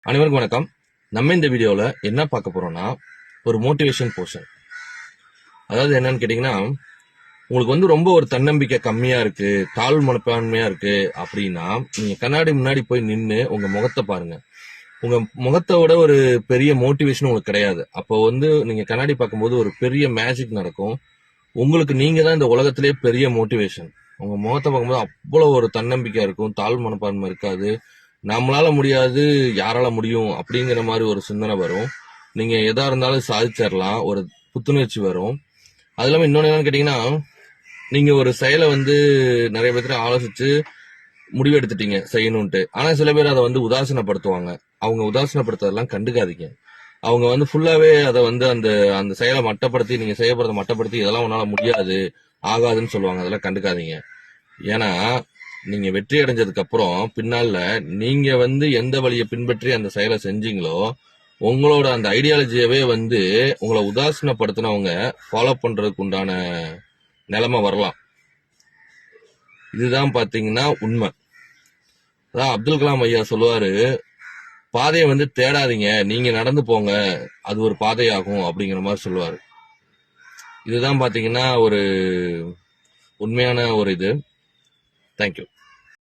அனைவருக்கும் வணக்கம். நம்ம இந்த வீடியோல என்ன பார்க்க போறோம்னா ஒரு மோட்டிவேஷன் போர்ஷன். அதாவது என்னன்னு கேட்டீங்கன்னா, உங்களுக்கு வந்து ரொம்ப ஒரு தன்னம்பிக்கை கம்மியா இருக்கு, தாழ்வு மனப்பான்மையா இருக்கு அப்படின்னா நீங்க கண்ணாடி முன்னாடி போய் நின்று உங்க முகத்தை பாருங்க. உங்க முகத்தை விட ஒரு பெரிய மோட்டிவேஷன் உங்களுக்கு கிடையாது. அப்போ வந்து நீங்க கண்ணாடி பார்க்கும்போது ஒரு பெரிய மேஜிக் நடக்கும். உங்களுக்கு நீங்க தான் இந்த உலகத்திலேயே பெரிய மோட்டிவேஷன். உங்க முகத்தை பார்க்கும்போது அவ்வளவு ஒரு தன்னம்பிக்கை இருக்கும், தாழ்வு மனப்பான்மை இருக்காது. நம்மளால முடியாது, யாரால முடியும் அப்படிங்கிற மாதிரி ஒரு சிந்தனை வரும். நீங்க எதா இருந்தாலும் சாதிச்சிடலாம், ஒரு புத்துணர்ச்சி வரும். அது இல்லாம இன்னொன்னு என்னன்னு கேட்டீங்கன்னா, நீங்க ஒரு செயலை வந்து நிறைய பேர்த்த ஆலோசிச்சு முடிவு எடுத்துட்டீங்க செய்யணும்ட்டு. ஆனா சில பேர் அதை வந்து உதாசீனப்படுத்துவாங்க. அவங்க உதாசீனப்படுத்துறதெல்லாம் கண்டுக்காதீங்க. அவங்க வந்து ஃபுல்லாவே அதை வந்து அந்த அந்த செயலை மட்டப்படுத்தி, நீங்க செய்ய போறதை மட்டப்படுத்தி இதெல்லாம் உன்னால முடியாது, ஆகாதுன்னு சொல்லுவாங்க. அதெல்லாம் கண்டுக்காதீங்க. ஏன்னா நீங்க வெற்றி அடைஞ்சதுக்கு அப்புறம் பின்னால நீங்க வந்து எந்த வழியை பின்பற்றி அந்த செயலை செஞ்சீங்களோ, உங்களோட அந்த ஐடியாலஜியவே வந்து உங்களை உதாசீனப்படுத்தினவங்க ஃபாலோ பண்றதுக்கு உண்டான நிலைமை வரலாம். இதுதான் பாத்தீங்கன்னா உண்மை. அதான் அப்துல் கலாம் ஐயா சொல்லுவாரு, பாதையை வந்து தேடாதீங்க, நீங்க நடந்து போங்க, அது ஒரு பாதையாகும் அப்படிங்கிற மாதிரி சொல்லுவாரு. இதுதான் பாத்தீங்கன்னா ஒரு உண்மையான ஒரு இது. தேங்க்யூ.